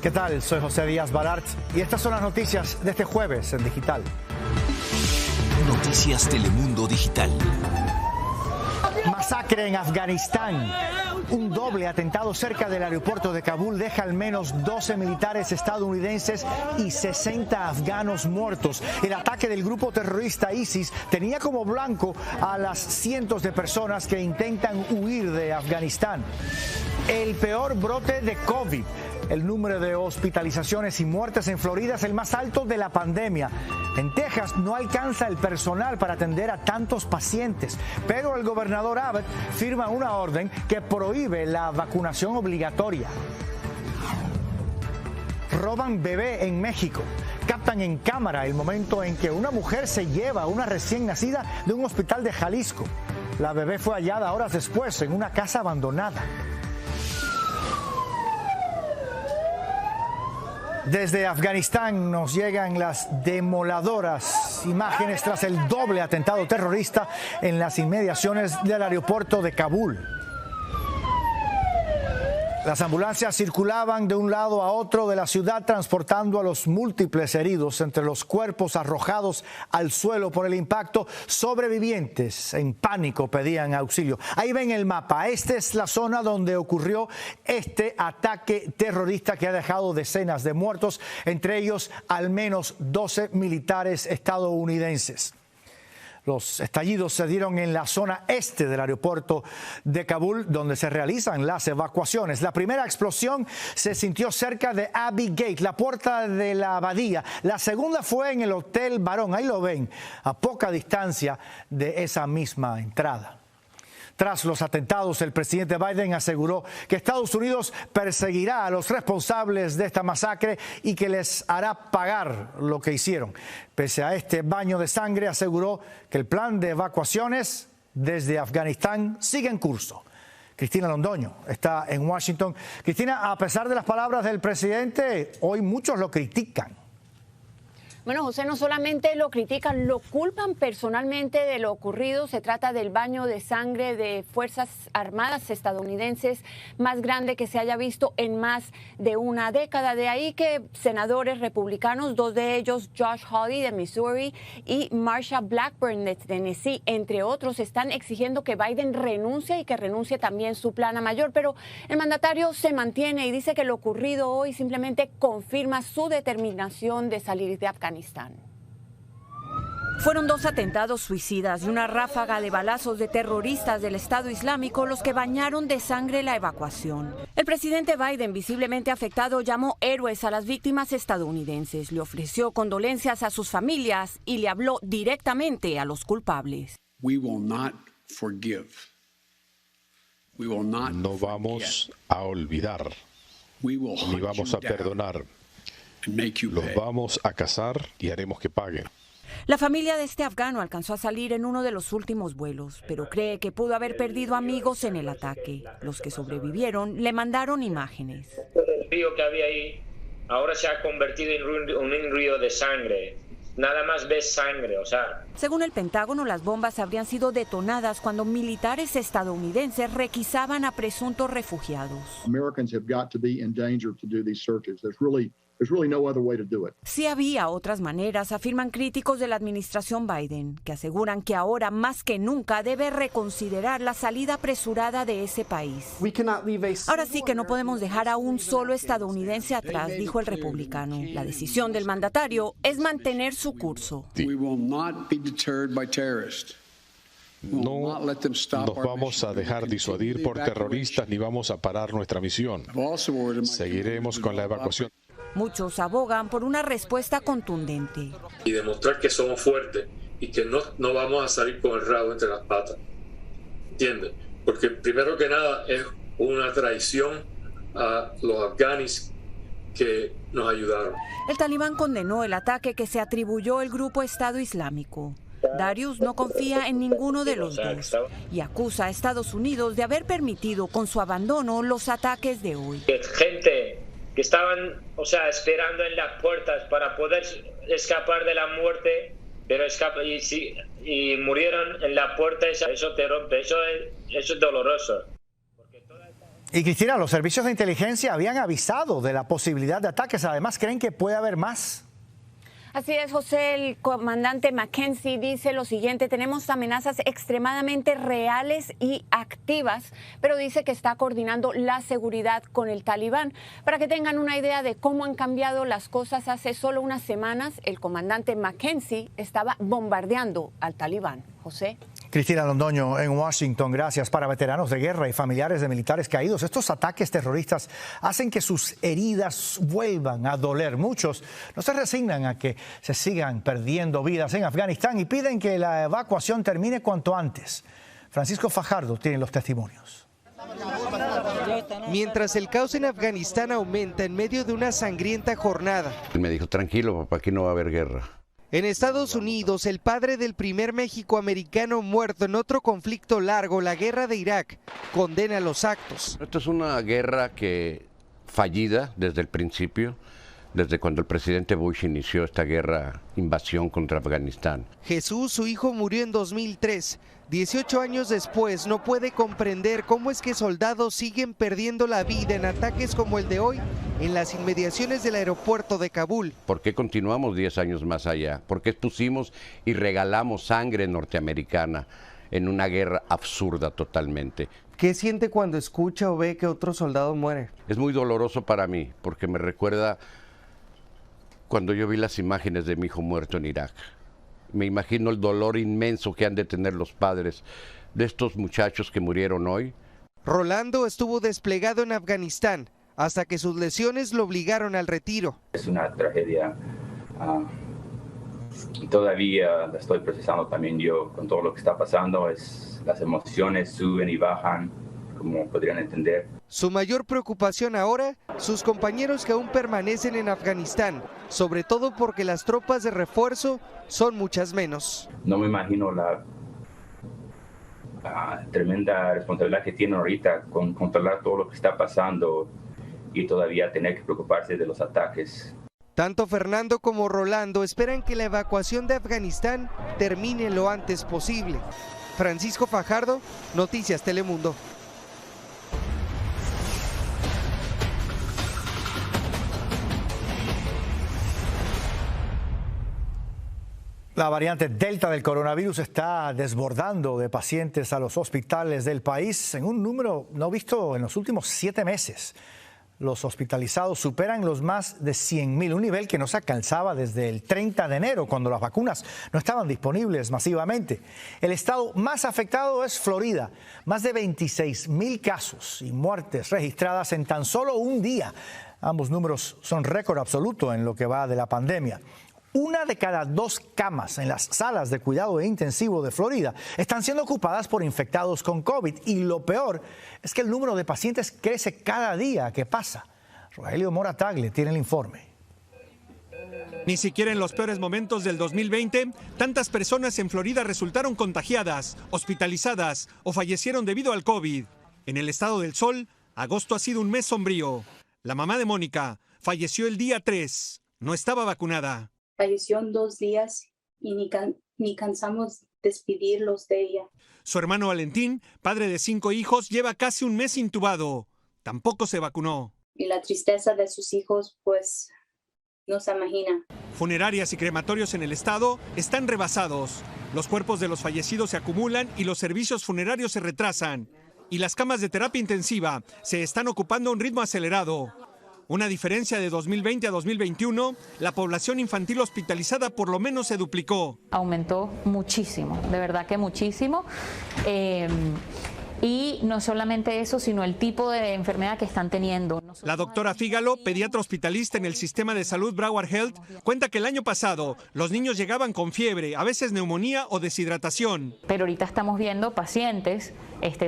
¿Qué tal? Soy José Díaz Balart y estas son las noticias de este jueves en Digital. Noticias Telemundo Digital. Masacre en Afganistán. Un doble atentado cerca del aeropuerto de Kabul deja al menos 12 militares estadounidenses y 60 afganos muertos. El ataque del grupo terrorista ISIS tenía como blanco a las cientos de personas que intentan huir de Afganistán. El peor brote de COVID. El número de hospitalizaciones y muertes en Florida es el más alto de la pandemia. En Texas no alcanza el personal para atender a tantos pacientes, pero el gobernador Abbott firma una orden que prohíbe la vacunación obligatoria. Roban bebé en México. Captan en cámara el momento en que una mujer se lleva a una recién nacida de un hospital de Jalisco. La bebé fue hallada horas después en una casa abandonada. Desde Afganistán nos llegan las demoladoras imágenes tras el doble atentado terrorista en las inmediaciones del aeropuerto de Kabul. Las ambulancias circulaban de un lado a otro de la ciudad transportando a los múltiples heridos entre los cuerpos arrojados al suelo por el impacto. Sobrevivientes en pánico pedían auxilio. Ahí ven el mapa. Esta es la zona donde ocurrió este ataque terrorista que ha dejado decenas de muertos, entre ellos al menos 12 militares estadounidenses. Los estallidos se dieron en la zona este del aeropuerto de Kabul, donde se realizan las evacuaciones. La primera explosión se sintió cerca de Abbey Gate, la puerta de la abadía. La segunda fue en el Hotel Barón, ahí lo ven, a poca distancia de esa misma entrada. Tras los atentados, el presidente Biden aseguró que Estados Unidos perseguirá a los responsables de esta masacre y que les hará pagar lo que hicieron. Pese a este baño de sangre, aseguró que el plan de evacuaciones desde Afganistán sigue en curso. Cristina Londoño está en Washington. Cristina, a pesar de las palabras del presidente, hoy muchos lo critican. Bueno, José, no solamente lo critican, lo culpan personalmente de lo ocurrido. Se trata del baño de sangre de Fuerzas Armadas estadounidenses más grande que se haya visto en más de una década. De ahí que senadores republicanos, dos de ellos, Josh Hawley de Missouri y Marsha Blackburn de Tennessee, entre otros, están exigiendo que Biden renuncie y que renuncie también su plana mayor. Pero el mandatario se mantiene y dice que lo ocurrido hoy simplemente confirma su determinación de salir de Afganistán. Fueron dos atentados suicidas y una ráfaga de balazos de terroristas del Estado Islámico los que bañaron de sangre la evacuación. El presidente Biden, visiblemente afectado, llamó héroes a las víctimas estadounidenses, le ofreció condolencias a sus familias y le habló directamente a los culpables. No vamos a olvidar, ni vamos a perdonar. Los vamos a cazar y haremos que paguen. La familia de este afgano alcanzó a salir en uno de los últimos vuelos, pero cree que pudo haber perdido amigos en el ataque. Los que sobrevivieron le mandaron imágenes. El río que había ahí ahora se ha convertido en un río de sangre. Nada más ves sangre, Según el Pentágono, las bombas habrían sido detonadas cuando militares estadounidenses requisaban a presuntos refugiados. Sí había otras maneras, afirman críticos de la administración Biden, que aseguran que ahora más que nunca debe reconsiderar la salida apresurada de ese país. Ahora sí que no podemos dejar a un solo estadounidense atrás, dijo el republicano. La decisión del mandatario es mantener su curso. No nos vamos a dejar disuadir por terroristas ni vamos a parar nuestra misión. Seguiremos con la evacuación. Muchos abogan por una respuesta contundente. Y demostrar que somos fuertes y que no vamos a salir con el rabo entre las patas. ¿Entiendes? Porque primero que nada es una traición a los afganis que nos ayudaron. El talibán condenó el ataque que se atribuyó el grupo Estado Islámico. Darius no confía en ninguno de los dos y acusa a Estados Unidos de haber permitido con su abandono los ataques de hoy. Gente que estaban, esperando en las puertas para poder escapar de la muerte, pero y murieron en la puerta, eso te rompe, eso es doloroso. Y Cristina, los servicios de inteligencia habían avisado de la posibilidad de ataques. Además, ¿creen que puede haber más? Así es, José. El comandante McKenzie dice lo siguiente: tenemos amenazas extremadamente reales y activas, pero dice que está coordinando la seguridad con el Talibán. Para que tengan una idea de cómo han cambiado las cosas, hace solo unas semanas el comandante McKenzie estaba bombardeando al Talibán. José. Cristina Londoño en Washington. Gracias. Para veteranos de guerra y familiares de militares caídos, estos ataques terroristas hacen que sus heridas vuelvan a doler. Muchos no se resignan a que se sigan perdiendo vidas en Afganistán y piden que la evacuación termine cuanto antes. Francisco Fajardo tiene los testimonios. Mientras el caos en Afganistán aumenta en medio de una sangrienta jornada. Él me dijo, tranquilo, papá, aquí no va a haber guerra. En Estados Unidos, el padre del primer mexicoamericano muerto en otro conflicto largo, la guerra de Irak, condena los actos. Esto es una guerra fallida desde el principio, desde cuando el presidente Bush inició esta invasión contra Afganistán. Jesús, su hijo, murió en 2003. 18 años después, no puede comprender cómo es que soldados siguen perdiendo la vida en ataques como el de hoy en las inmediaciones del aeropuerto de Kabul. ¿Por qué continuamos 10 años más allá? ¿Por qué pusimos y regalamos sangre norteamericana en una guerra absurda totalmente? ¿Qué siente cuando escucha o ve que otro soldado muere? Es muy doloroso para mí, porque me recuerda cuando yo vi las imágenes de mi hijo muerto en Irak. Me imagino el dolor inmenso que han de tener los padres de estos muchachos que murieron hoy. Rolando estuvo desplegado en Afganistán hasta que sus lesiones lo obligaron al retiro. Es una tragedia. Todavía la estoy procesando también yo con todo lo que está pasando. Las emociones suben y bajan, como podrían entender. Su mayor preocupación ahora, sus compañeros que aún permanecen en Afganistán, sobre todo porque las tropas de refuerzo son muchas menos. No me imagino la tremenda responsabilidad que tienen ahorita con controlar todo lo que está pasando y todavía tener que preocuparse de los ataques. Tanto Fernando como Rolando esperan que la evacuación de Afganistán termine lo antes posible. Francisco Fajardo, Noticias Telemundo. La variante Delta del coronavirus está desbordando de pacientes a los hospitales del país en un número no visto en los últimos 7 meses. Los hospitalizados superan los más de 100,000, un nivel que no se alcanzaba desde el 30 de enero, cuando las vacunas no estaban disponibles masivamente. El estado más afectado es Florida, más de 26,000 casos y muertes registradas en tan solo un día. Ambos números son récord absoluto en lo que va de la pandemia. 1 de cada 2 camas en las salas de cuidado intensivo de Florida están siendo ocupadas por infectados con COVID. Y lo peor es que el número de pacientes crece cada día que pasa. Rogelio Mora Tagle tiene el informe. Ni siquiera en los peores momentos del 2020, tantas personas en Florida resultaron contagiadas, hospitalizadas o fallecieron debido al COVID. En el estado del Sol, agosto ha sido un mes sombrío. La mamá de Mónica falleció el día 3. No estaba vacunada. Falleció en 2 días y ni cansamos despedirlos de ella. Su hermano Valentín, padre de 5 hijos, lleva casi un mes intubado. Tampoco se vacunó. Y la tristeza de sus hijos, pues, no se imagina. Funerarias y crematorios en el estado están rebasados. Los cuerpos de los fallecidos se acumulan y los servicios funerarios se retrasan. Y las camas de terapia intensiva se están ocupando a un ritmo acelerado. Una diferencia de 2020 a 2021, la población infantil hospitalizada por lo menos se duplicó. Aumentó muchísimo, de verdad que muchísimo. Y no solamente eso, sino el tipo de enfermedad que están teniendo. La doctora Fígalo, pediatra hospitalista en el sistema de salud Broward Health, cuenta que el año pasado los niños llegaban con fiebre, a veces neumonía o deshidratación. Pero ahorita estamos viendo pacientes,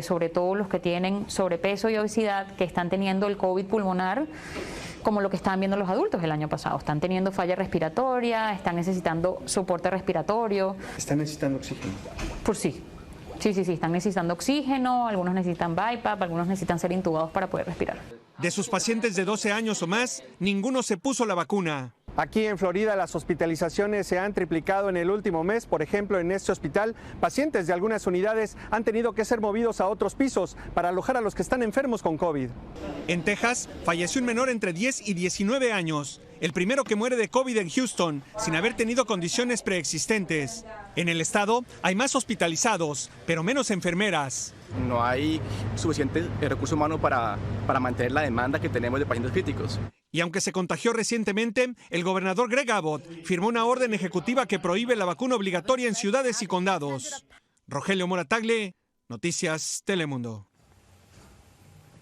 sobre todo los que tienen sobrepeso y obesidad, que están teniendo el COVID pulmonar, como lo que estaban viendo los adultos el año pasado. Están teniendo falla respiratoria, están necesitando soporte respiratorio. ¿Están necesitando oxígeno? Pues sí. Sí, están necesitando oxígeno, algunos necesitan BiPAP, algunos necesitan ser intubados para poder respirar. De sus pacientes de 12 años o más, ninguno se puso la vacuna. Aquí en Florida las hospitalizaciones se han triplicado en el último mes. Por ejemplo, en este hospital, pacientes de algunas unidades han tenido que ser movidos a otros pisos para alojar a los que están enfermos con COVID. En Texas, falleció un menor entre 10 y 19 años, el primero que muere de COVID en Houston, sin haber tenido condiciones preexistentes. En el estado hay más hospitalizados, pero menos enfermeras. No hay suficiente recurso humano para mantener la demanda que tenemos de pacientes críticos. Y aunque se contagió recientemente, el gobernador Greg Abbott firmó una orden ejecutiva que prohíbe la vacuna obligatoria en ciudades y condados. Rogelio Moratagle, Noticias Telemundo.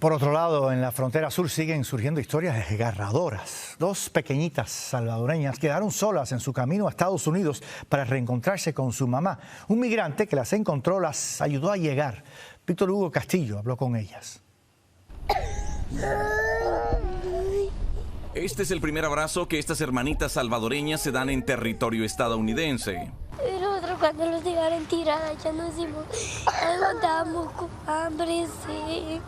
Por otro lado, en la frontera sur siguen surgiendo historias desgarradoras. 2 pequeñitas salvadoreñas quedaron solas en su camino a Estados Unidos para reencontrarse con su mamá. Un migrante que las encontró las ayudó a llegar. Víctor Hugo Castillo habló con ellas. Este es el primer abrazo que estas hermanitas salvadoreñas se dan en territorio estadounidense. Y nosotros cuando los dejaron tiradas ya nos dimos, aguantamos con hambre, sí.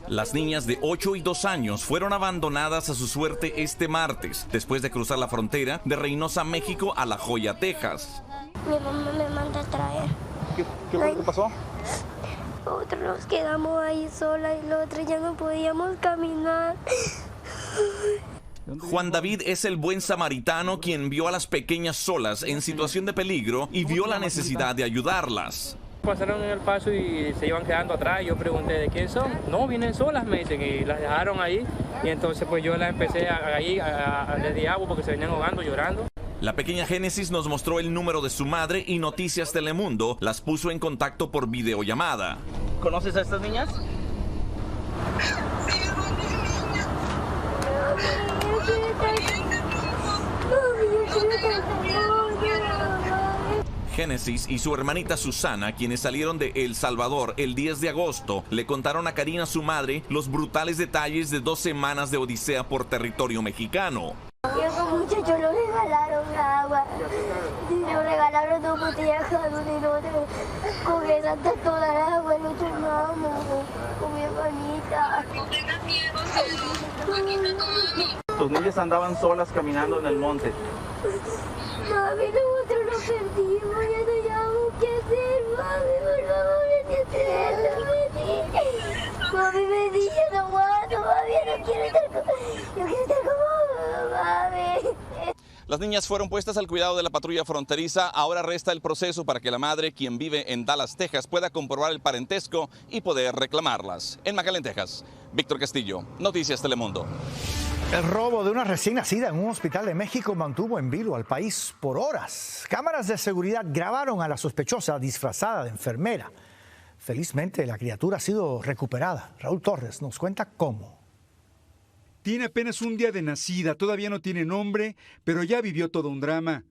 Las niñas de 8 y 2 años fueron abandonadas a su suerte este martes, después de cruzar la frontera de Reynosa, México, a La Joya, Texas. Mi mamá me manda a traer. ¿Qué fue lo que pasó? Nosotros nos quedamos ahí solas y los otros ya no podíamos caminar. Juan David es el buen samaritano quien vio a las pequeñas solas en situación de peligro y vio la necesidad de ayudarlas. Pasaron en el paso y se iban quedando atrás. Yo pregunté de quién son. No, vienen solas, me dicen, y las dejaron ahí. Y entonces pues yo las empecé a desde agua porque se venían ahogando, llorando. La pequeña Génesis nos mostró el número de su madre y Noticias Telemundo las puso en contacto por videollamada. ¿Conoces a estas niñas? Génesis y su hermanita Susana, quienes salieron de El Salvador el 10 de agosto, le contaron a Karina, su madre, los brutales detalles de 2 semanas de odisea por territorio mexicano. Y a esos muchachos nos regalaron agua, y nos regalaron 2 botellas cada uno y nosotros con esa toda el agua nos tomamos con mi hermanita. Tus niñas andaban solas caminando en el monte. Mami, nosotros nos perdimos, ya no sabemos qué hacer, mami, por favor, mami, me dice, no aguanto, mami, yo quiero estar como mami. Las niñas fueron puestas al cuidado de la patrulla fronteriza. Ahora resta el proceso para que la madre, quien vive en Dallas, Texas, pueda comprobar el parentesco y poder reclamarlas. En McAllen, Texas, Víctor Castillo, Noticias Telemundo. El robo de una recién nacida en un hospital de México mantuvo en vilo al país por horas. Cámaras de seguridad grabaron a la sospechosa disfrazada de enfermera. Felizmente la criatura ha sido recuperada. Raúl Torres nos cuenta cómo. Tiene apenas un día de nacida, todavía no tiene nombre, pero ya vivió todo un drama.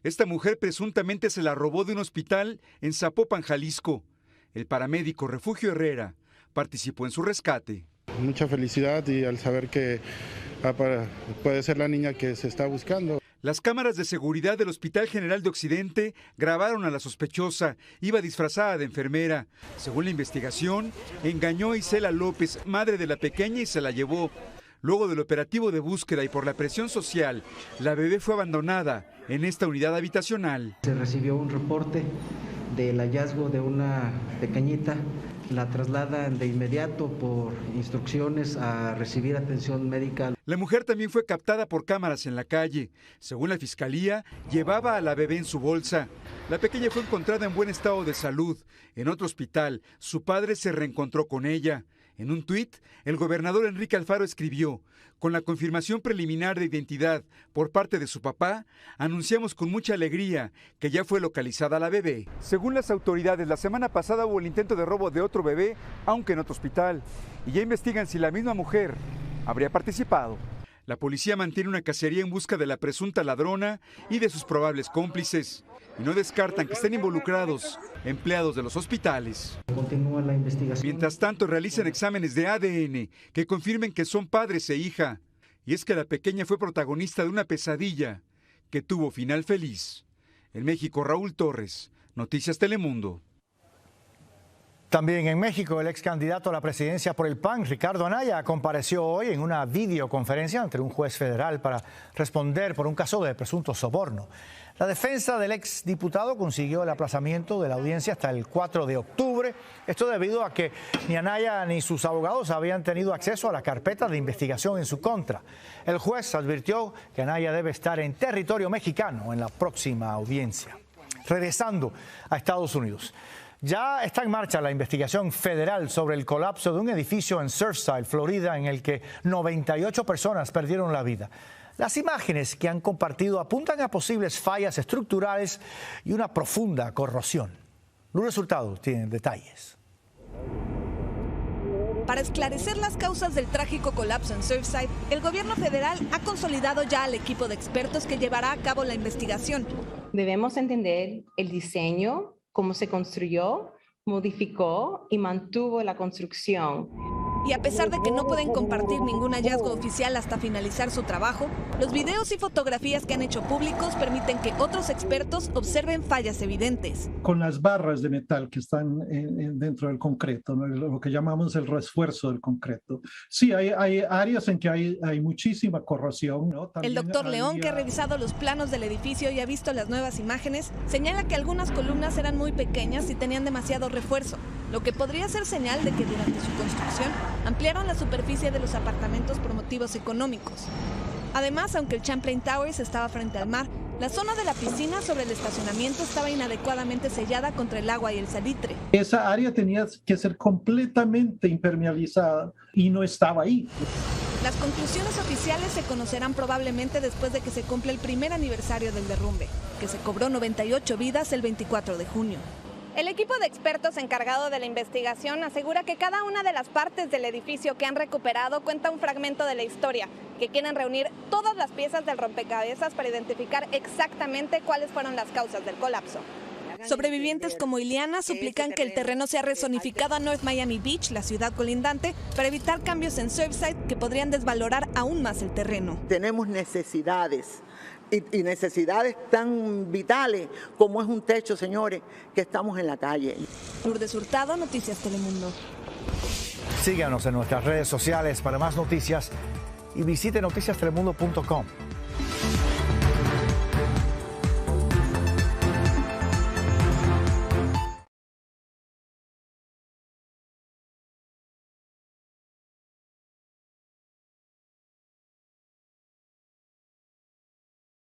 Esta mujer presuntamente se la robó de un hospital en Zapopan, Jalisco. El paramédico Refugio Herrera participó en su rescate. Mucha felicidad y al saber que puede ser la niña que se está buscando. Las cámaras de seguridad del Hospital General de Occidente grabaron a la sospechosa. Iba disfrazada de enfermera. Según la investigación, engañó a Isela López, madre de la pequeña, y se la llevó. Luego del operativo de búsqueda y por la presión social, la bebé fue abandonada en esta unidad habitacional. Se recibió un reporte del hallazgo de una pequeñita. La trasladan de inmediato por instrucciones a recibir atención médica. La mujer también fue captada por cámaras en la calle. Según la fiscalía, llevaba a la bebé en su bolsa. La pequeña fue encontrada en buen estado de salud. En otro hospital, su padre se reencontró con ella. En un tuit, el gobernador Enrique Alfaro escribió: con la confirmación preliminar de identidad por parte de su papá, anunciamos con mucha alegría que ya fue localizada la bebé. Según las autoridades, la semana pasada hubo el intento de robo de otro bebé, aunque en otro hospital, y ya investigan si la misma mujer habría participado. La policía mantiene una cacería en busca de la presunta ladrona y de sus probables cómplices, y no descartan que estén involucrados empleados de los hospitales. Continúa la investigación. Mientras tanto, realizan exámenes de ADN que confirmen que son padres e hija. Y es que la pequeña fue protagonista de una pesadilla que tuvo final feliz. En México, Raúl Torres, Noticias Telemundo. También en México, el ex candidato a la presidencia por el PAN, Ricardo Anaya, compareció hoy en una videoconferencia ante un juez federal para responder por un caso de presunto soborno. La defensa del ex diputado consiguió el aplazamiento de la audiencia hasta el 4 de octubre. Esto debido a que ni Anaya ni sus abogados habían tenido acceso a la carpeta de investigación en su contra. El juez advirtió que Anaya debe estar en territorio mexicano en la próxima audiencia. Regresando a Estados Unidos. Ya está en marcha la investigación federal sobre el colapso de un edificio en Surfside, Florida, en el que 98 personas perdieron la vida. Las imágenes que han compartido apuntan a posibles fallas estructurales y una profunda corrosión. Los resultados tienen detalles. Para esclarecer las causas del trágico colapso en Surfside, el gobierno federal ha consolidado ya al equipo de expertos que llevará a cabo la investigación. Debemos entender el diseño, cómo se construyó, modificó y mantuvo la construcción. Y a pesar de que no pueden compartir ningún hallazgo oficial hasta finalizar su trabajo, los videos y fotografías que han hecho públicos permiten que otros expertos observen fallas evidentes. Con las barras de metal que están dentro del concreto, ¿no? Lo que llamamos el refuerzo del concreto. Sí, hay áreas en que hay muchísima corrosión, ¿no? El doctor León, que ha revisado los planos del edificio y ha visto las nuevas imágenes, señala que algunas columnas eran muy pequeñas y tenían demasiado refuerzo, lo que podría ser señal de que durante su construcción ampliaron la superficie de los apartamentos por motivos económicos. Además, aunque el Champlain Towers estaba frente al mar, la zona de la piscina sobre el estacionamiento estaba inadecuadamente sellada contra el agua y el salitre. Esa área tenía que ser completamente impermeabilizada y no estaba ahí. Las conclusiones oficiales se conocerán probablemente después de que se cumpla el primer aniversario del derrumbe, que se cobró 98 vidas el 24 de junio. El equipo de expertos encargado de la investigación asegura que cada una de las partes del edificio que han recuperado cuenta un fragmento de la historia, que quieren reunir todas las piezas del rompecabezas para identificar exactamente cuáles fueron las causas del colapso. Sobrevivientes como Ileana suplican que el terreno sea rezonificado a North Miami Beach, la ciudad colindante, para evitar cambios en Surfside que podrían desvalorar aún más el terreno. Tenemos necesidades. Y necesidades tan vitales como es un techo, señores, que estamos en la calle. Lourdes Hurtado, Noticias Telemundo. Síganos en nuestras redes sociales para más noticias y visite noticiastelemundo.com.